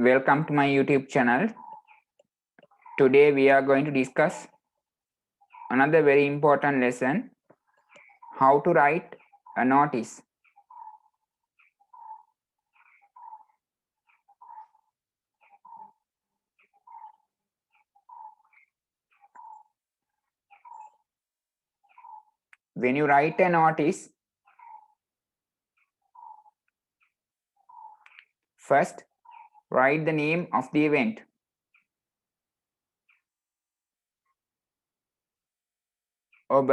Welcome to my YouTube channel. Today we are going to discuss another very important lesson, how to write a notice. When you write a notice, first write the name of the event. ඔබ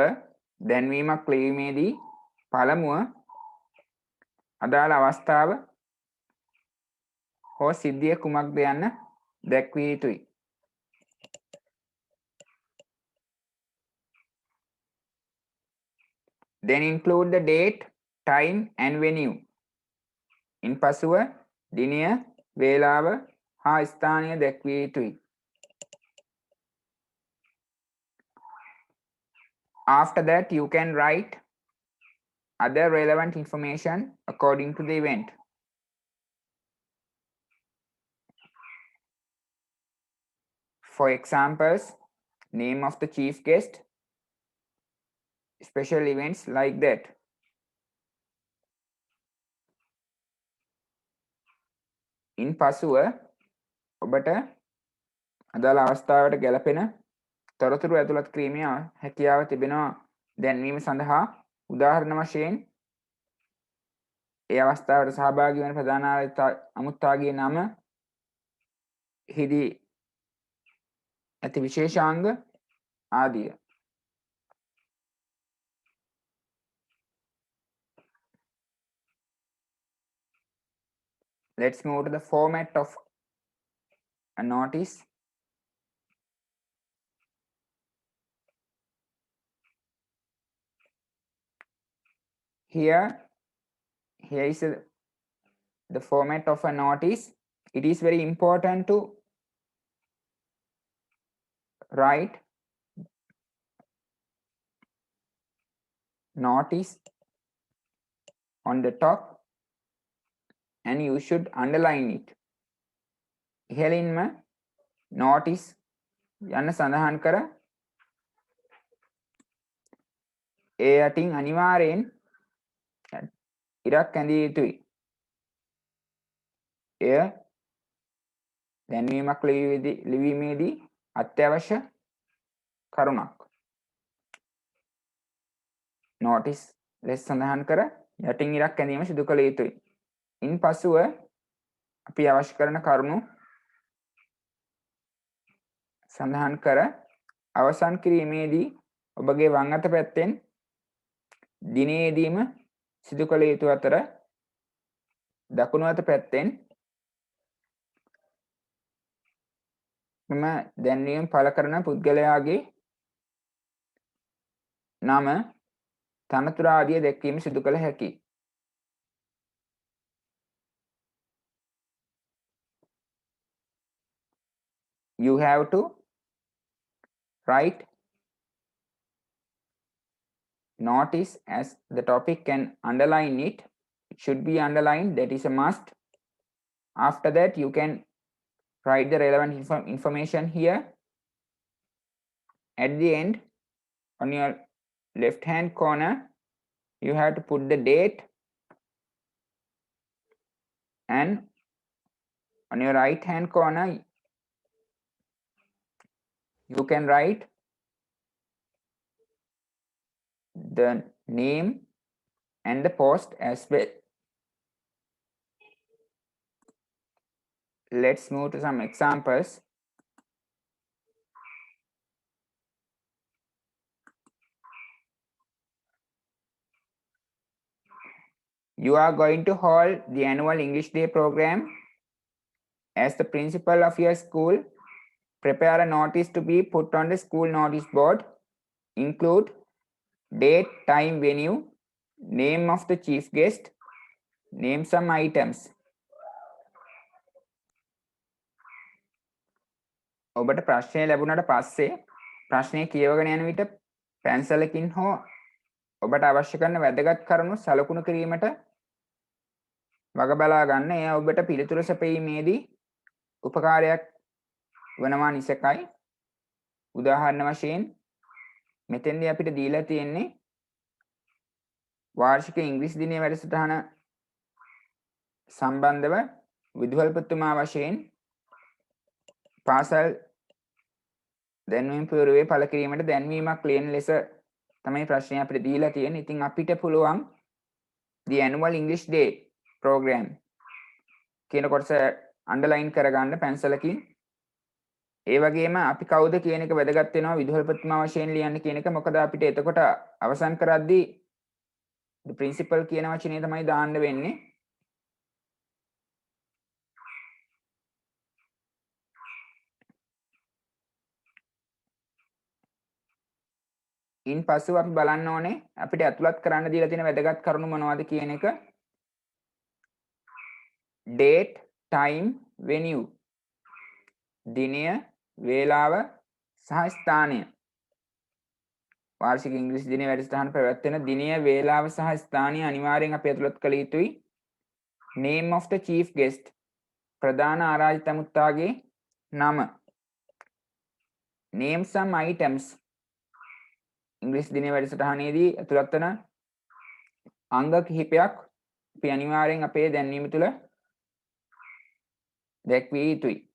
දැන්වීමක් ලිවීමේදී පළමුව අදාළ අවස්ථාව හෝ සිද්ධිය කුමක්ද යන්න දැක්විය යුතුයි. Then include the date, time and venue. ඉන්පසුව දිනය, වේලාව හා ස්ථානය දැක්විය යුතුයි. After that, you can write other relevant information according to the event. For examples, name of the chief guest, special events like that. In පසුව ඔබට අදාළ අවස්ථාවට ගැලපෙන තොරතුරු ඇතුළත් කිරීමේ හැකියාව තිබෙනවා දැන්වීම සඳහා. උදාහරණ වශයෙන් ඒ අවස්ථාවට සහභාගී වන ප්‍රධාන අමුත්තාගේ නම, හිදී ඇති විශේෂාංග ආදිය. Let's move to the format of a notice. Here is the format of a notice. It is very important to write notice on the top and you should underline it. ඉහළින්ම notice යන්න සඳහන් කර ඒ යටින් අනිවාර්යෙන් ඉරක් ඇඳිය යුතුයි. එය දැන්වීමක් ලිවීමේදී අත්‍යවශ්‍ය කරුණක්. notice ලෙස සඳහන් කර යටින් ඉරක් ඇඳීම සිදු කළ යුතුයි. ඉන් පසුව අපි අවශ්‍ය කරන කරුණු සඳහන් කර අවසන් කිරීමේදී ඔබගේ වම් අත පැත්තෙන් දිනයේදීම සිදු කළ යුතු අතර දකුණු අත පැත්තෙන් මෙම දැන්වීම පළ කරන පුද්ගලයාගේ නම, තනතුර ආදිය දැක්වීම සිදු කළ හැකියි. You have to write notice as the topic and underline it. It should be underlined, that is a must. After that, you can write the relevant information here. At the end, on your left hand corner, you have to put the date, and on your right hand corner, you can write the name and the post as well. Let's move to some examples. You are going to hold the annual English Day program. As the principal of your school, prepare a notice to be put on the school notice board. Include date, time, venue, name of the chief guest, name some items. ඔබට ප්‍රශ්නය ලැබුණට පස්සේ ප්‍රශ්නය කියවගෙන යන විට පැන්සලකින් හෝ ඔබට අවශ්‍ය කරන වැදගත් කරුණු සලකුණු කිරීමට වග බලා ගන්න. එය ඔබට පිළිතුරු සැපයීමේදී උපකාරයක් වෙනවා නිසකයි. උදාහරණ වශයෙන් මෙතෙන්දී අපිට දීලා තියෙන්නේ වාර්ෂික ඉංග්‍රීසි දිනයේ වැඩසටහන සම්බන්ධව විදුහල්පතිතුමා වශයෙන් පාසල් දැන්වීම් පුවරුවේ පළ කිරීමට දැන්වීමක් ලියන ලෙස තමයි ප්‍රශ්නය අපිට දීලා තියෙන්නේ. ඉතින් අපිට පුළුවන් the annual English day program කියන කොටස අන්ඩර්ලයින් කරගන්න පැන්සලකින්. ඒ වගේම අපි කවුද කියන එක වැදගත් වෙනවා විදුහල්පතිතුමා වශයෙන් ලියන්න කියන එක. මොකද අපිට එතකොට අවසන් කරද්දී the principal කියන වචනේ තමයි දාන්න වෙන්නේ. ඉන් පසුව අපි බලන්න ඕනේ අපිට ඇතුළත් කරන්න දීලා තියෙන වැදගත් කරුණු මොනවද කියන එක. date, time, venue. දිනය, වේලාව සහ ස්ථානය. වාර්ෂික ඉංග්‍රීසි දිනයේ වැඩසටහන පැවැත්වෙන දිනය, වේලාව සහ ස්ථානය අනිවාර්යෙන් අපි ඇතුළත් කළ යුතුයි. name of the chief guest. ප්‍රධාන ආරාධිත ඇමුත්තාගේ නම. name some items. ඉංග්‍රීසි දිනයේ වැඩසටහනේදී ඇතුළත් වන අංග කිහිපයක් අපි අනිවාර්යෙන් අපේ දැන්වීම තුළ දැක්විය යුතුයි.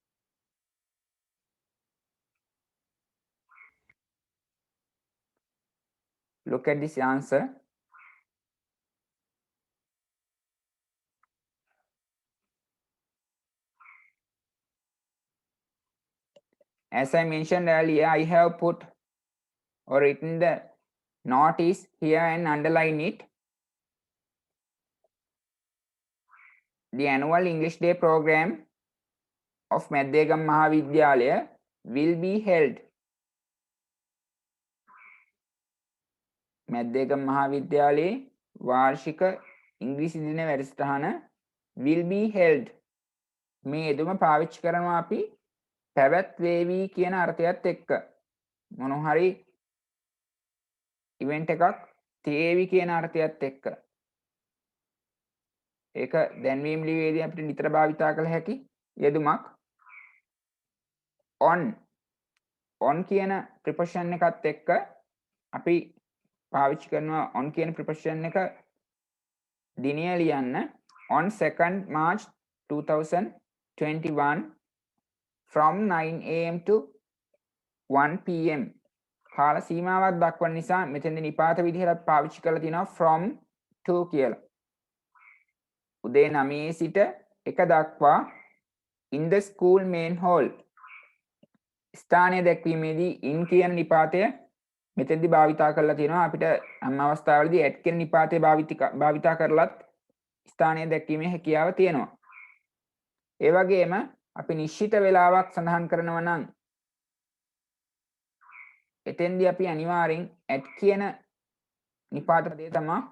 Look at this answer. As I mentioned earlier, I have put or written the notice here and underline it. The annual English Day program of Meddegam Mahavidyalaya will be held. Meddegam Mahavidyalaya වාර්ෂික ඉංග්‍රීසි දින වැඩසටහන will be held. මේ යෙදුම පාවිච්චි කරනවා අපි පැවැත්වේවි කියන අර්ථයත් එක්ක. මොන හරි ඉවෙන්ට් එකක් තියේවි කියන අර්ථයත් එක්ක. ඒක දැන්වීම් ලියුවේදී අපිට නිතර භාවිතා කළ හැකි යෙදුමක්. on කියන ප්‍රිපොසිෂන් එකත් එක්ක අපි පාවිච්චි කරනවා on කියන ප්‍රිපොසිෂන් එක දිනය ලියන්න on 2nd March 2021 from 9 am to 1 pm. කාල සීමාවක් දක්වන නිසා මෙතෙන්දී නිපාත විදිහට පාවිච්චි කරලා තියෙනවා from to කියලා. උදේ 9 සිට 1 දක්වා in the school main hall. ස්ථානය දැක්වීමේදී in කියන නිපාතය මෙතෙන්දී භාවිතා කරලා තියෙනවා. අපිට හැම අවස්ථාවලදී at කියන නිපාතය භාවිතා කරලත් ස්ථානය දැක්වීමේ හැකියාව තියෙනවා. ඒ වගේම අපි නිශ්චිත වේලාවක් සඳහන් කරනවා නම් එතෙන්දී අපි අනිවාර්යෙන් at කියන නිපාත පදේ තමයි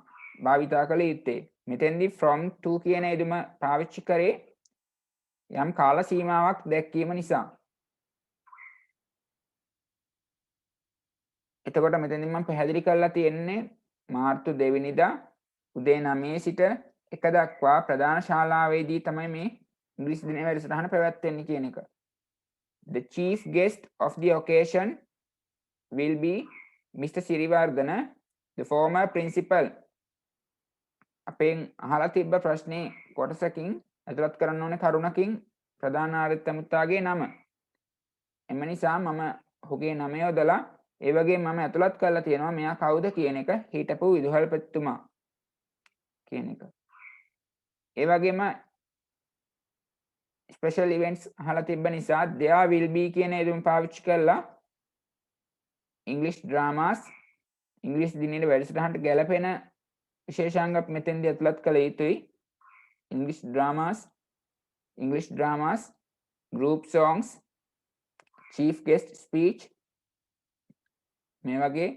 භාවිතා කළ යුත්තේ. මෙතෙන්දී from to කියන යෙදුම පාවිච්චි කරේ යම් කාල සීමාවක් දැක්වීම නිසා. එතකොට මෙතෙන්දී මම පැහැදිලි කරලා තියෙන්නේ මාර්තු 2 වෙනිදා උදේ 9 සිට 1 දක්වා ප්‍රධාන ශාලාවේදී තමයි මේ ඉංග්‍රීසි දිනයේ වැඩසටහන පැවැත්වෙන්නේ කියන එක. The chief guest of the occasion will be Mr. Siriwardana, the former principal. අපෙන් අහලා තිබ්බ ප්‍රශ්නේ කොටසකින් ඇතුළත් කරන්න ඕනේ කරුණකින් ප්‍රධාන ආරාධිත ඇමුත්තාගේ නම. එම නිසා මම ඔහුගේ නම යොදලා ඒ වගේම මම ඇතුළත් කරලා තියෙනවා මෙයා කවුද කියන එක හිටපු විදුහල්පතිතුමා කියන එක. ඒ වගේම ස්පෙෂල් ඉවෙන්ට්ස් අහලා තිබ්බ නිසා there will be කියන යෙදුම පාවිච්චි කරලා English dramas ඉංග්‍රීසි දිනයේ වැඩසටහනට ගැලපෙන විශේෂාංග මෙතෙන්දී ඇතුළත් කළ යුතුයි. English dramas, group songs, chief guest speech මේ වගේ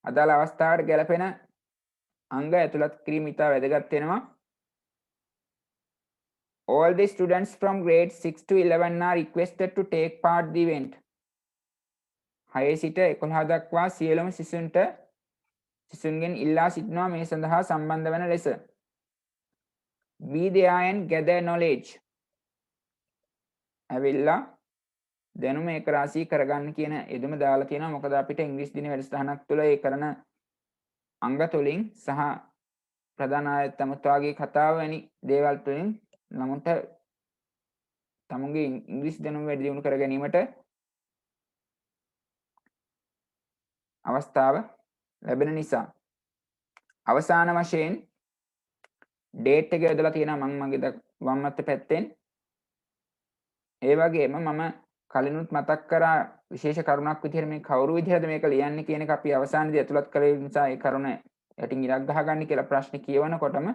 අදාළ අවස්ථාවට ගැලපෙන අංග ඇතුළත් කිරීම ඉතා වැදගත් වෙනවා. All the students from grade 6 to 11 are requested to take part the event. 6 සිට 11 දක්වා සියලුම සිසුන්ගෙන් ඉල්ලා සිටිනවා මේ සඳහා සම්බන්ධ වන ලෙස. Be there and gather knowledge. ඇවිල්ලා දැනුම ඒක රාශී කරගන්න කියන යෙදුම දාලා තියෙනවා. මොකද අපිට ඉංග්‍රීසි දින වැඩසටහනක් තුළ ඒ කරන අංග තුලින් සහ ප්‍රධාන ආයත අමුත්වාගේ කතාව වැනි දේවල් තුලින් ළමුන්ට තමුන්ගේ ඉංග්‍රීසි දැනුම වැඩි දියුණු කර ගැනීමට අවස්ථාව ලැබෙන නිසා. අවසාන වශයෙන් ඩේට් එක යොදලා තියෙනවා මම මගේ වම් අත පැත්තෙන්. ඒ වගේම මම කලිනුත් මතක් කරා විශේෂ කරුණක් විදිහට මේ කවුරු විදිහද මේක ලියන්නේ කියන එක අපි අවසානයේදී ඇතුළත් කළ යුතු නිසා ඒ කරුණ යටින් ඉරක් ගහගන්න කියලා ප්‍රශ්නේ කියවනකොටම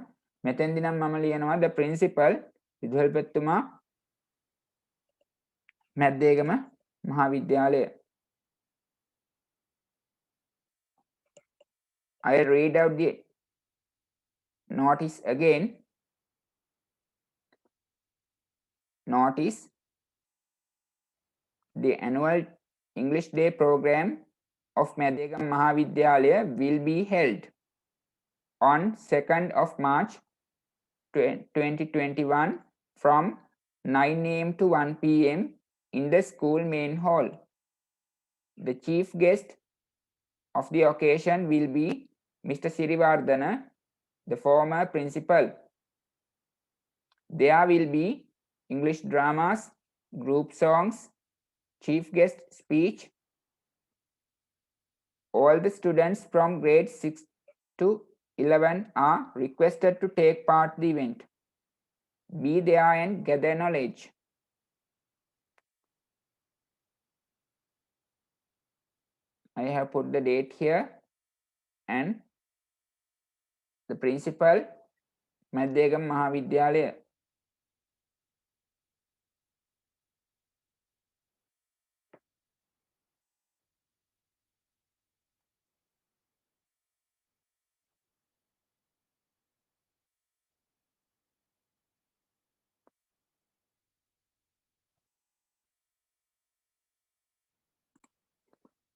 මෙතෙන්දී නම් මම ලියනවා the principal විදුහල්පතිතුමා මැද්දේගම මහාවිද්‍යාලය. I read out the notice again. Notice: the annual English Day program of Madegam Mahavidyalaya will be held on 2nd of March 2021 from 9 am to 1 pm in the school main hall. The chief guest of the occasion will be Mr. Sirivardhana, the former principal. There will be English dramas, group songs, chief guest speech. All the students from grade 6 to 11 are requested to take part in the event. Be there and gather knowledge. I have put the date here and the principal, Madegam Mahavidyalaya.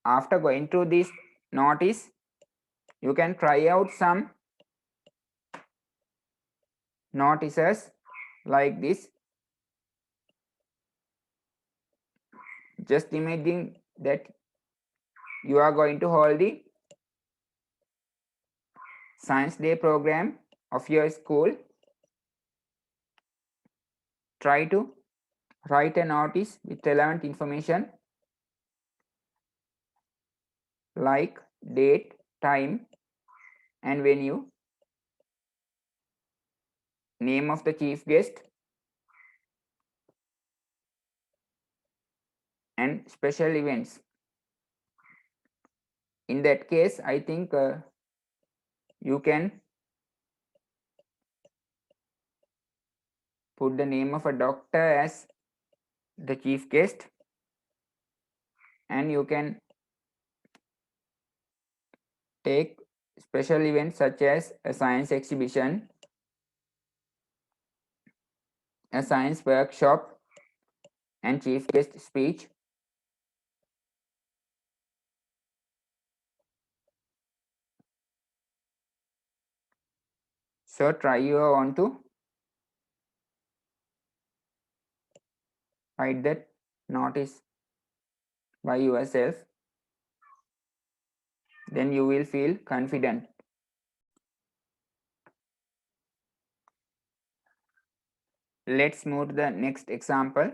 After going through this notice, you can try out some notices like this. Just imagine that you are going to hold the Science Day program of your school. Try to write a notice with relevant information like date, time, and venue, name of the chief guest, and special events. In that case, I think you can put the name of a doctor as the chief guest, and you can take special events such as a science exhibition, a science workshop, and chief guest speech. So try your own to write that notice by yourself. Then you will feel confident. Let's move to the next example.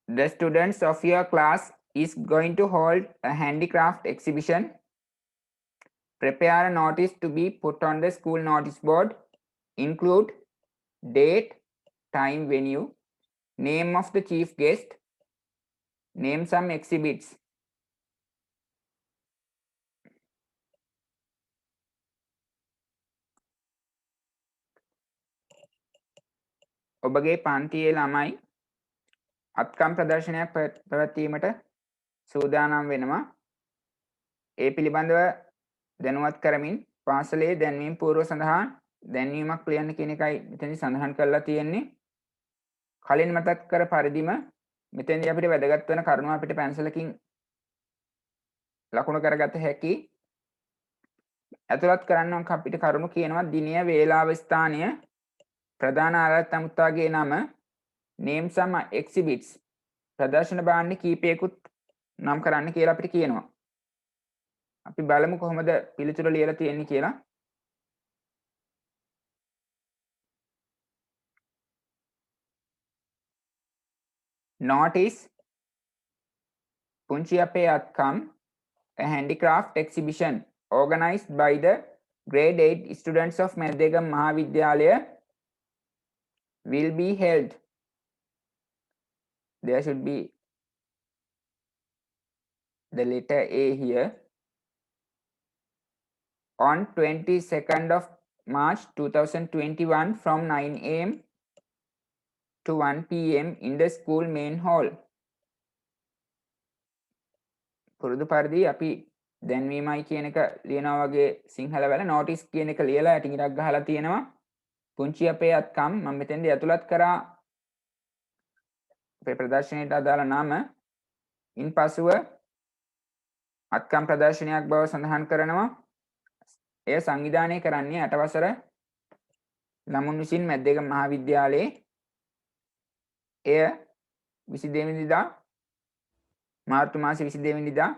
The students of your class is going to hold a handicraft exhibition. Prepare a notice to be put on the school notice board. Include date, time, venue, name of the chief guest, name some exhibits. ඔබගේ පන්තියේ ළමයි අත්කම් ප්‍රදර්ශනයක් පැවැත්වීමට සූදානම් වෙනවා. ඒ පිළිබඳව දැනුවත් කරමින් පාසලේ දැන්වීම් පූර්ව සඳහා දැන්වීමක් ලියන්න කියන එකයි මෙතනදී සඳහන් කරලා තියෙන්නේ. කලින් මතක් කර පරිදිම මෙතෙන්දී අපිට වැදගත් වෙන කරුණු අපිට පැන්සලකින් ලකුණු කරගත හැකි. ඇතුළත් කරන්න අපිට කරුණු කියනවා දිනය වේලාව ස්ථානය ප්‍රධාන ආරාධිත අමුත්තාගේ නම name some exhibits ප්‍රදර්ශන භාණ්ඩ කීපයකුත් නම් කරන්න කියලා අපිට කියනවා. අපි බලමු කොහොමද පිළිතුර ලියලා තියෙන්නේ කියලා. Notice පුංචි අපේ අත්කම් a handicraft exhibition organized by the grade 8 students of Meddegam Mahavidyalaya will be held. There should be the letter A here. On 22nd of March 2021 from 9 a.m. to 1 p.m. in the school main hall. පුරුදු පරිදි අපි දැන්වීමයි කියන එක ලියනවා වගේ සිංහල වල notice කියන එක ලියලා යටින් ඉරක් ගහලා තියෙනවා. පුංචි අපේ අත්කම් මම මෙතෙන්දී ඇතුළත් කරා අපේ ප්‍රදර්ශනයට අදාළ නම. ඉන්පසුව අත්කම් ප්‍රදර්ශනයක් බව සඳහන් කරනවා. එය සංවිධානය කරන්නේ 8 වසර ළමුන් විසින් මැද්දේගම මහාවිද්‍යාලයේ. එය 22 වෙනිදා මාර්තු මාසේ 22 වෙනිදා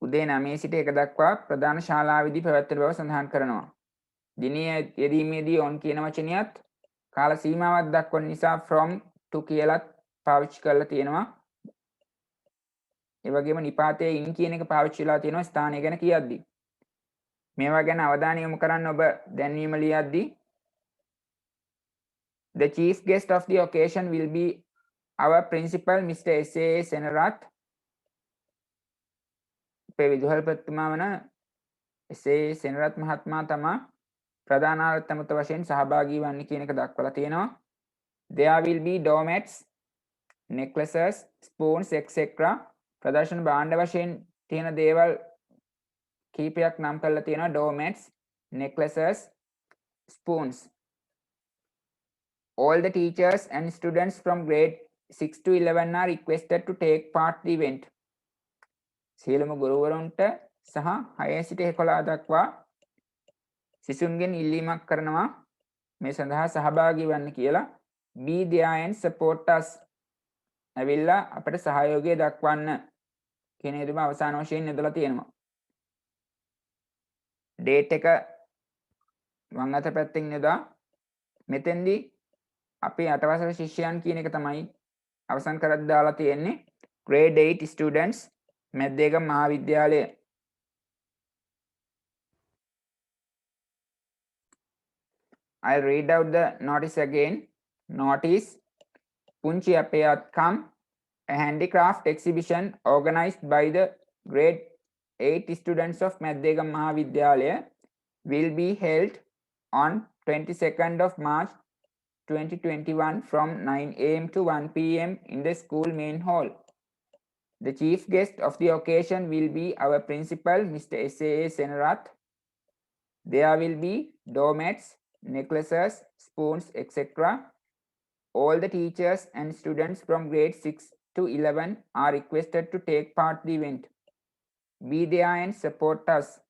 උදේ 9 සිට 1 දක්වා ප්‍රධාන ශාලාවේදී පැවැත්වෙන බව සඳහන් කරනවා. දිනයේ යෙදීමේදී on කියන වචනයත් කාල සීමාවක් දක්වන නිසා from to කියලාත් පාවිච්චි කරලා තියෙනවා. ඒ වගේම නිපාතයේ in කියන එක පාවිච්චි වෙලා තියෙනවා ස්ථානය ගැන කියද්දී. මේවා ගැන අවධානය යොමු කරන්න ඔබ දැන්වීම ලියද්දී. The chief guest of the occasion will be our principal Mr. S.A. Senarath. අපේ විදුහල්පතිතුමා වන S.A. Senarath මහත්මයා තමා ප්‍රධාන ආරාධිත වශයෙන් සහභාගී වන්නේ කියන එක දක්වලා තියෙනවා. There will be doormats, necklaces, spoons etc. ප්‍රදර්ශන භාණ්ඩ වශයෙන් තියෙන දේවල් කීපයක් නම් කරලා තියෙනවා. doormats, necklaces, spoons. All the teachers and students from grade 6 to 11 are requested to take part the event. සියලුම ගුරුවරුන්ට සහ 6 සිට 11 දක්වා සිසුන්ගෙන් ඉල්ලීමක් කරනවා මේ සඳහා සහභාගී වෙන්න කියලා. Be there and support us. ඇවිල්ලා අපට සහයෝගය දක්වන්න කියන යෙදුම අවසාන වශයෙන් යොදලා තියෙනවා. date එක වම් අත පැත්තෙන් යොදා මෙතෙන්දී අපි 8 වසර ශිෂ්‍යයන් කියන එක තමයි අවසන් කරලා දාලා තියෙන්නේ. grade 8 students මැද්දේගම මහාවිද්‍යාලය. I'll read out the notice again. Notice Punchi Ape Atkam, a handicraft exhibition organized by the grade 8 students of Meddegam Mahavidyalaya will be held on 22nd of March 2021 from 9 a.m. to 1 p.m. in the school main hall. The chief guest of the occasion will be our principal, Mr. S.A. Senarath. There will be doormats, necklaces, spoons, etc. All the teachers and students from grade 6 to 11 are requested to take part in the event. Be there and support us.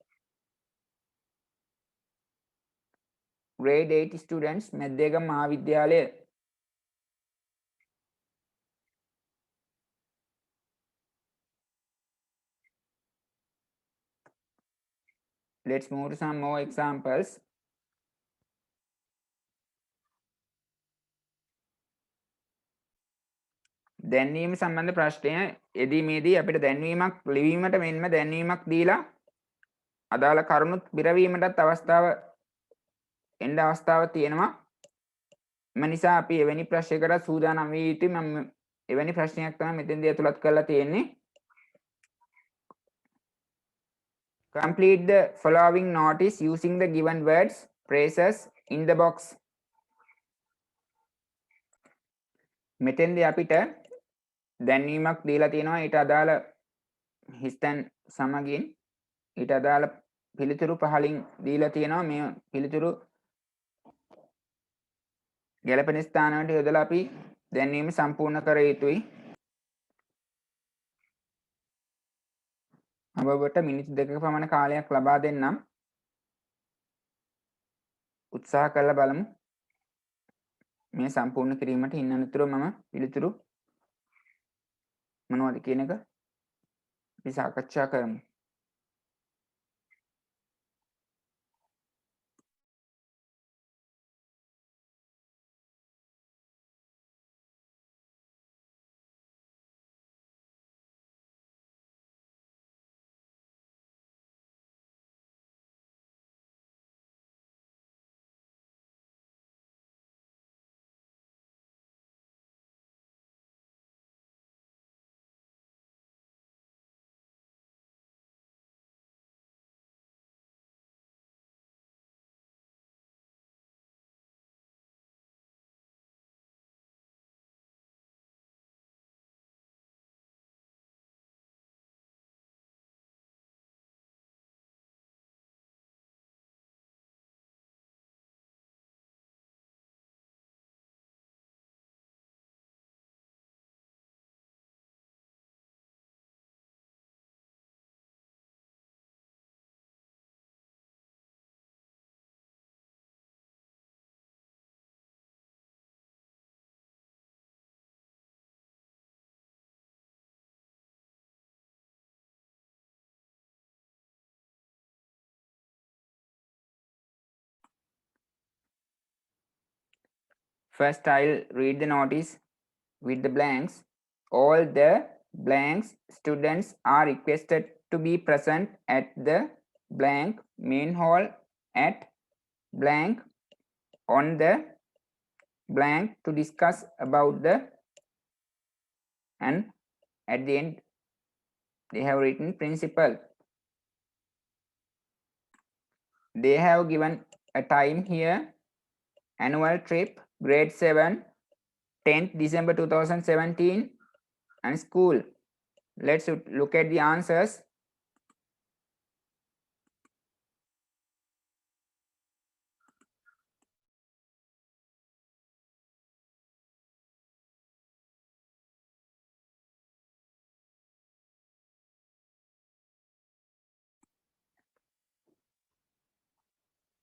Grade 8 students, Meddegam Mahavidyalaya. Let's move to some more examples. දැන්වීම සම්බන්ධ ප්‍රශ්නය යෙදීමේදී අපිට දැන්වීමක් ලිවීමට මෙන්ම දැන්වීමක් දීලා අදාළ කරුණුත් බිරවීමටත් අවස්ථාව එන්න අවස්ථාව තියෙනවා. එම නිසා අපි එවැනි ප්‍රශ්නයකට සූදානම් වී සිටි මම එවැනි ප්‍රශ්නයක් තමයි මෙතෙන්දී ඇතුළත් කරලා තියෙන්නේ. Complete the following notice using the given words, phrases in the box. මෙතෙන්දී අපිට දැන්වීමක් දීලා තියෙනවා. ඊට අදාළ හිස්තැන් සමගින් ඊට අදාළ පිළිතුරු පහලින් දීලා තියෙනවා. මේ පිළිතුරු ගැළපෙන ස්ථානවලට යොදලා අපි දැන්වීම සම්පූර්ණ කර යුතුයි. මම ඔබට මිනිත්තු 2ක පමණ කාලයක් ලබා දෙන්නම්. උත්සාහ කරලා බලමු. මේ සම්පූර්ණ කිරීමට ඉන්න අනතුරු මම පිළිතුරු මොනවද කියන එක අපි සාකච්ඡා කරමු. First, I'll read the notice with the blanks. All the blanks students are requested to be present at the blank main hall at blank on the blank to discuss about the, and at the end they have written principal. They have given a time here: annual trip, grade 7, 10th December 2017, and school. Let's look at the answers.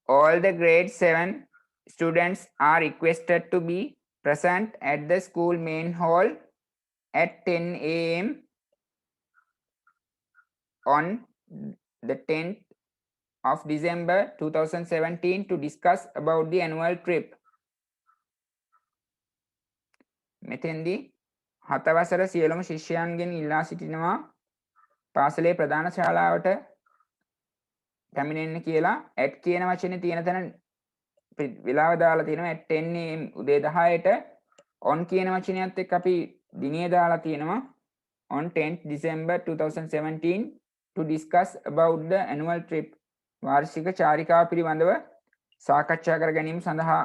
All the grade 7 students are requested to be present at the school main hall at 10 a.m. on the 10th of December 2017 to discuss about the annual trip. මෙතෙන්දී 7 වසර සියලුම ශිෂ්‍යයන්ගෙන් ඉල්ලා සිටිනවා පාසලේ ප්‍රධාන ශාලාවට පැමිණෙන්න කියලා. at කියන වචනේ තියෙන තැන වෙලාව දාලා තියෙනවා at 10 am උදේ 10ට. on කියන වචනයත් එක්ක අපි දිනය දාලා තියෙනවා on 10th December 2017 to discuss about the annual trip. වාර්ෂික චාරිකාව පිළිබඳව සාකච්ඡා කර ගැනීම සඳහා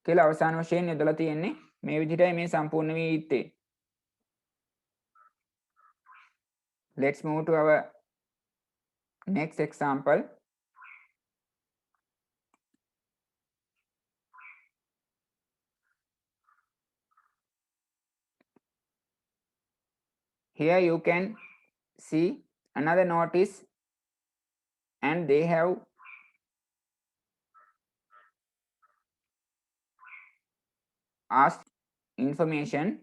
කියලා අවසාන වශයෙන් යොදලා තියෙන්නේ. මේ විදිහටයි මේ සම්පූර්ණ වී යුත්තේ. Let's move to our next example. Here you can see another notice, and they have asked information.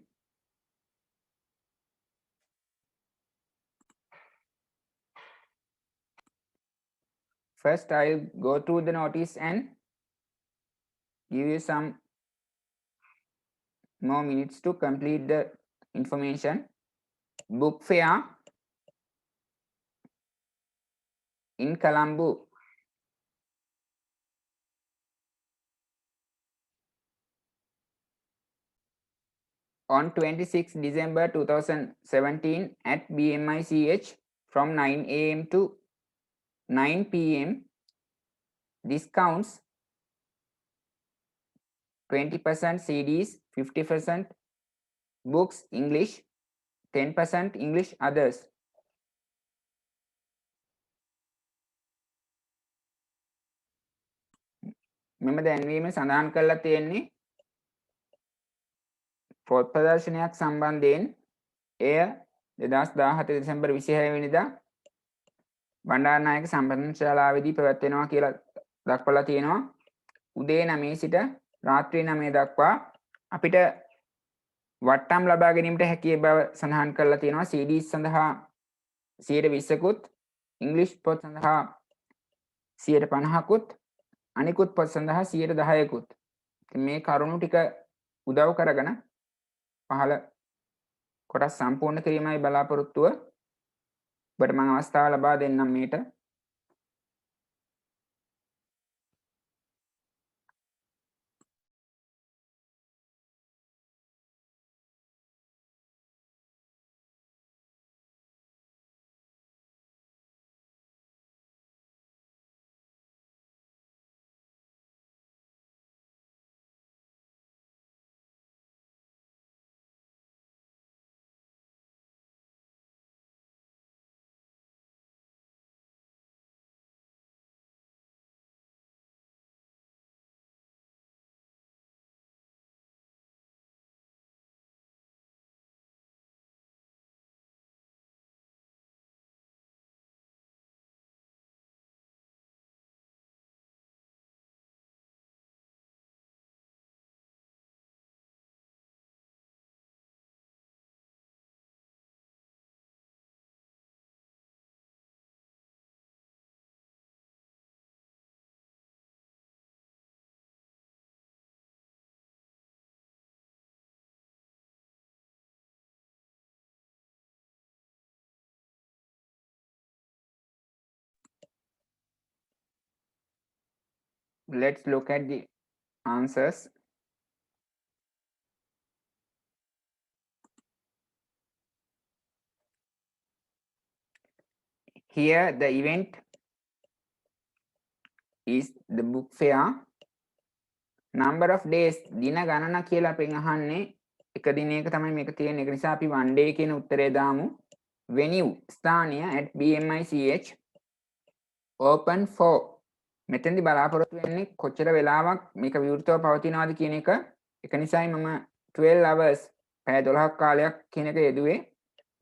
First, I'll go through the notice and give you some more minutes to complete the information. Book fair in Colombo. On 26 December 2017 at BMICH from 9 a.m. to 9 p.m. Discounts 20% CDs, 50% books English, 10% English others. මෙම දැන්වීම සඳහන් කරලා තියෙන්නේ පොත් ප්‍රදර්ශනයක් සම්බන්ධයෙන්. එය 2017 දෙසැම්බර් 26 වෙනිදා බණ්ඩාරනායක සම්පන්න ශාලාවේදී පැවැත්වෙනවා කියලා දක්වලා තියෙනවා. උදේ 9 සිට රාත්‍රී 9 දක්වා අපිට වට්ටම් ලබා ගැනීමට හැකි බව සඳහන් කරලා තියෙනවා. CDs සඳහා 120කුත්, ඉංග්‍රීසි පොත් සඳහා 150කුත්, අනිකුත් පොත් සඳහා 110කුත්. මේ කරුණු ටික උදව් කරගෙන පහළ කොටස් සම්පූර්ණ කිරීමයි බලාපොරොත්තුව. ඔබට මම අවස්ථාව ලබා දෙන්නම් මේට. Let's look at the answers. Here the event is the book fair. Number of days දින ගණන කියලා අපෙන් අහන්නේ. එක දිනයක තමයි මේක තියෙන්නේ. ඒක නිසා අපි one day කියන උත්තරේ දාමු. Venue ස්ථානය at BMICH open for. මෙතෙන්දි බලාපොරොත්තු වෙන්නේ කොච්චර වෙලාවක් මේක විවෘතව පවතිනවද කියන එක. ඒක නිසායි මම 12 hours පැය 12ක් කාලයක් කියන එක යෙදුවේ.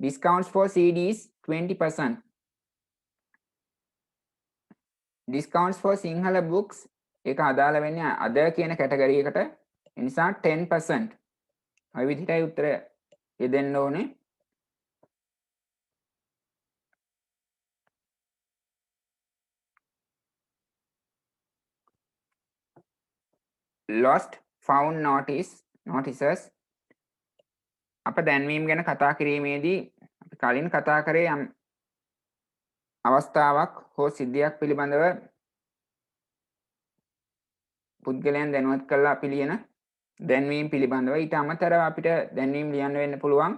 Discounts for CDs 20%. Discounts for Sinhala books ඒක අදාළ වෙන්නේ අද කියන කැටගරි එකට. ඒ නිසා 10%. ඔය විදිහටයි උත්තර යෙදෙන්න ඕනේ. Lost found notices අප දැන්වීම ගැන කතා කිරීමේදී අපි කලින් කතා කරේ යම් අවස්ථාවක් හෝ සිද්ධියක් පිළිබඳව පුද්ගලයන් දැනුවත් කරලා අපි ලියන දැන්වීම පිළිබඳව. ඊට අමතරව අපිට දැන්වීම ලියන්න වෙන්න පුළුවන්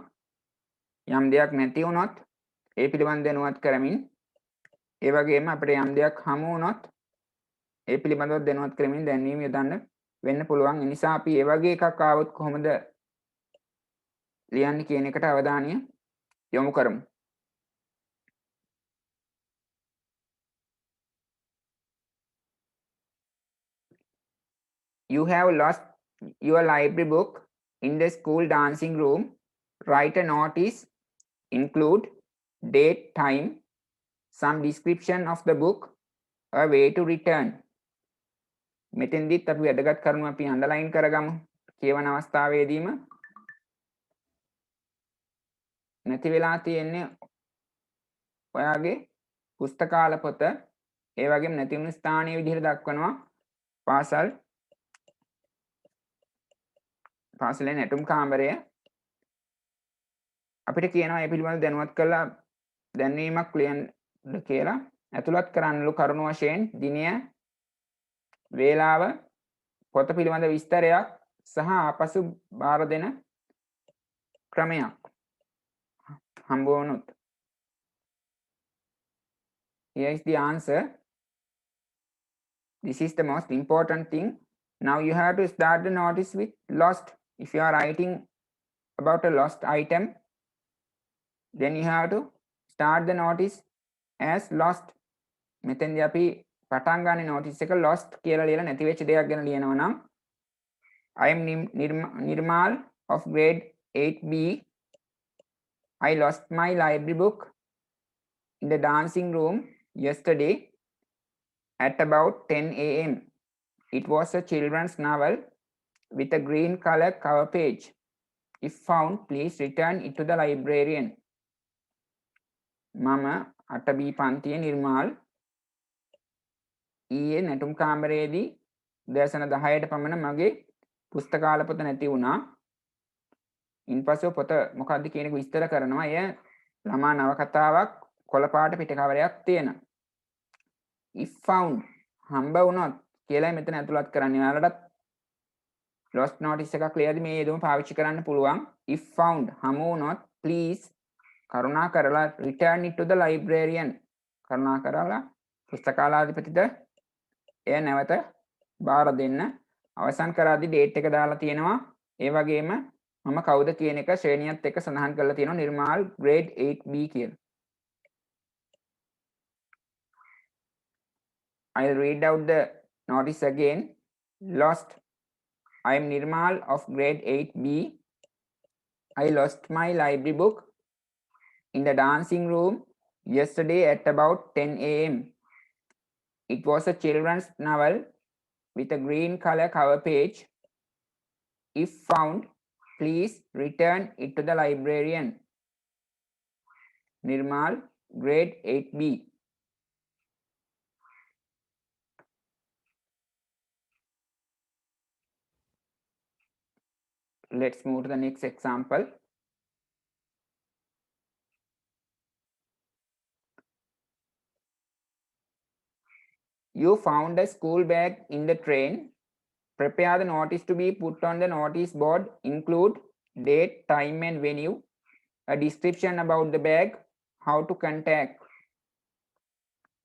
යම් දෙයක් නැති වුණොත් ඒ පිළිබඳ දැනුවත් කරමින්, ඒ වගේම අපිට යම් දෙයක් හමු වුණොත් ඒ පිළිබඳව දැනුවත් කරමින් දැන්වීම යොදන්න වෙන්න පුළුවන්. ඒ නිසා අපි ඒ වගේ එකක් ආවොත් කොහොමද ලියන්නේ කියන එකට අවධානය යොමු කරමු. You have lost your library book in the school dancing room. Write a notice, include date, time, some description of the book, a way to return. මෙතෙන්දිත් අපි වැදගත් කරුණු අපි අන්ඩර්ලයින් කරගමු. කියවන අවස්ථාවේදීම නැති වෙලා තියෙන්නේ ඔයාගේ පුස්තකාල පොත, ඒ වගේම නැති වුණු ස්ථානීය විදිහට දක්වනවා. පාසලේ නැටුම් කාමරය. අපිට කියනවා ඒ පිළිබඳව දැනුවත් කරලා දැන්වීමක් ලියන්න කියලා. ඇතුළත් කරන්නලු කරුණු වශයෙන් දිනය, වේලාව, පොත පිළිබඳ විස්තරයක් සහ ආපසු බාර දෙන ක්‍රමයක් හම්බ වුණොත්. Here is the answer. This is the most important thing. Now you have to start the notice with lost. If you are writing about a lost item, then you have to start the notice as lost. මෙතෙන්දී අපි පටන් ගන්න notice එක lost කියලා ලියලා නැති වෙච්ච දෙයක් ගැන ලියනවා නම් I am Nirmal of grade 8B. I lost my library book in the dancing room yesterday at about 10 a.m. It was a children's novel with a green color cover page. If found, please return it to the librarian. මම 8B පන්තියේ නිර්මාල් ඊයේ නැටුම් කාමරයේදී උදෑසන 10ට පමණ මගේ පුස්තකාල පොත නැති වුණා. ඉන්පසු පොත මොකක්ද කියන එක විස්තර කරනවා. එය ළමා නවකතාවක් කොළපාට පිටකවරයක් තියෙන. If found හම්බ වුණොත් කියලා මෙතන ඇතුළත් කරන්නේ. ඔයාලටත් lost notice එකක් ලියද්දි මේ යෙදුම පාවිච්චි කරන්න පුළුවන්. If found හමු වුණොත් please කරුණා කරලා return it to the librarian. කරුණා කරලා පුස්තකාලාධිපතිට එය නැවත බාර දෙන්න. අවසන් කරද්දි date එක දාලා තියෙනවා. ඒ වගේම මම කවුද කියන එක ශ්‍රේණියත් එක්ක සඳහන් කරලා තියෙනවා නිර්මාල් grade 8B කියලා. I'll read out the notice again. Lost. I am Nirmal of grade 8B. I lost my library book in the dancing room yesterday at about 10 a.m. It was a children's novel with a green color cover page. If found, please return it to the librarian. Nirmal, grade 8B. Let's move to the next example. You found a school bag in the train. Prepare the notice to be put on the notice board. Include date, time and venue, a description about the bag, how to contact.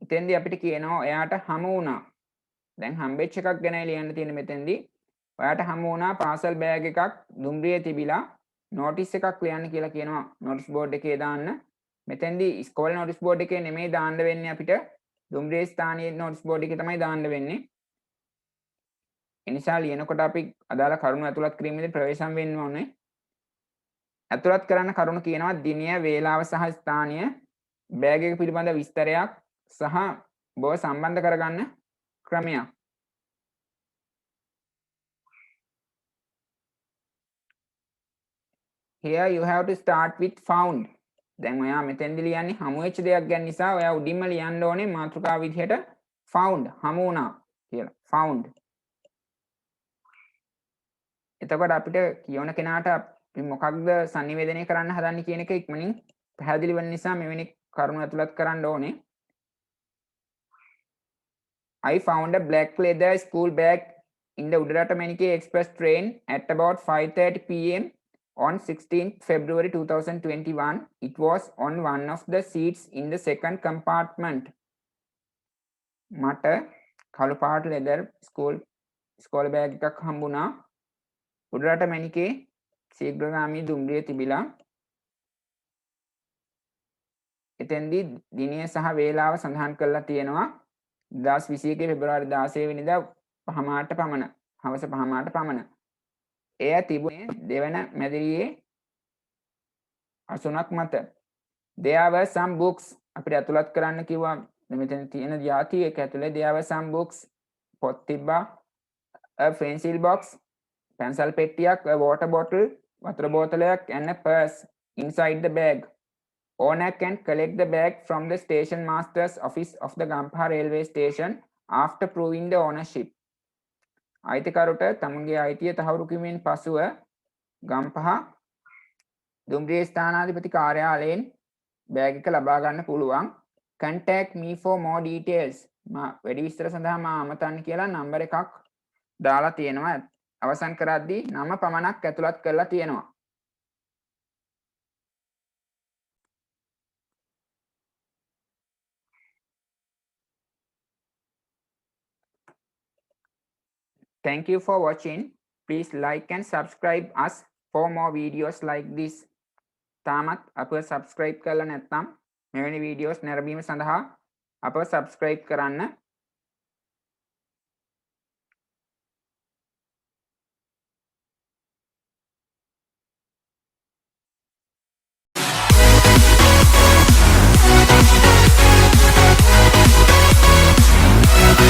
ඉතින්දී අපිට කියනවා එයාට හමු වුණා. දැන් හම්බෙච්ච එකක් ගැනයි ලියන්න තියෙන මෙතෙන්දී. ඔයාට හමු වුණා පාසල් බෑග් එකක් දුම්රියේ තිබිලා notice එකක් ලියන්න කියලා කියනවා notice board එකේ දාන්න. මෙතෙන්දී ඉස්කෝලේ notice board එකේ නෙමෙයි දාන්න වෙන්නේ අපිට දුම්රියේ ස්ථානයේ notice board එකේ තමයි දාන්න වෙන්නේ. එනිසා ලියනකොට අපි අදාළ කරුණු ඇතුළත් කිරීමේදී ප්‍රවේශම් වෙන්න ඕනේ. ඇතුළත් කරන්න කරුණු කියනවා දිනය, වේලාව සහ ස්ථානය, බෑග් එක පිළිබඳ විස්තරයක් සහ බව සම්බන්ධ කරගන්න ක්‍රමයක්. Here you have to start with found. දැන් ඔයා මෙතෙන්දි ලියන්නේ හමු වෙච්ච දෙයක් ගැන නිසා ඔයා උඩින්ම ලියන්න ඕනේ මාතෘකාව විදිහට found හමු වුණා කියලා. found. එතකොට අපිට කියවන කෙනාට අපි මොකක්ද sannivedanaya කරන්න හදන්නේ කියන එක ඉක්මනින් පැහැදිලි වෙන නිසා මෙවැනි කරුණු ඇතුළත් කරන්න ඕනේ. I found a black leather school bag in the Udarata Manike Express train at about 5:30 p.m. on 16th February 2021. It was on one of the seats in the second compartment. මට කළු පාට leather school bag එකක් හම්බුණා. උඩරට මැණිකේ ශීඝ්‍රගාමී දුම්රිය තිබිලා. එතෙන්දී දිනය සහ වේලාව සඳහන් කරලා තියෙනවා 2021 පෙබරවාරි 16 වෙනිදා පහමාට පමණ හවස පහමාට පමණ. එය තිබුණේ දෙවන මැදිරියේ අසුනක් මත. There were some books. අපිට ඇතුළත් කරන්න කිව්වා මෙතන තියෙන જાති එක ඇතුලේ there were some books. පොත් තිබ්බා. A pencil box. pencil පෙට්ටියක්, a water bottle, වතුර බෝතලයක් and a purse inside the bag. Owner can collect the bag from the station master's office of the Gampaha railway station after proving the ownership. අයිතිකරුට තමුන්ගේ අයිතිය තහවුරු කිරීමෙන් පසුව ගම්පහ දුම්රිය ස්ථානාධිපති කාර්යාලයෙන් bag එක ලබා ගන්න පුළුවන්. Contact me for more details. වැඩි විස්තර සඳහා මා අමතන්න කියලා නම්බර් එකක් දාලා තියෙනවා. අවසන් කරද්දී නම පමණක් ඇතුළත් කරලා තියෙනවා. Thank you for watching. Please like and subscribe us for more videos like this. තාමත් අපව subscribe කරලා නැත්නම් මෙවැනි videos නැරඹීම සඳහා අපව subscribe කරන්න.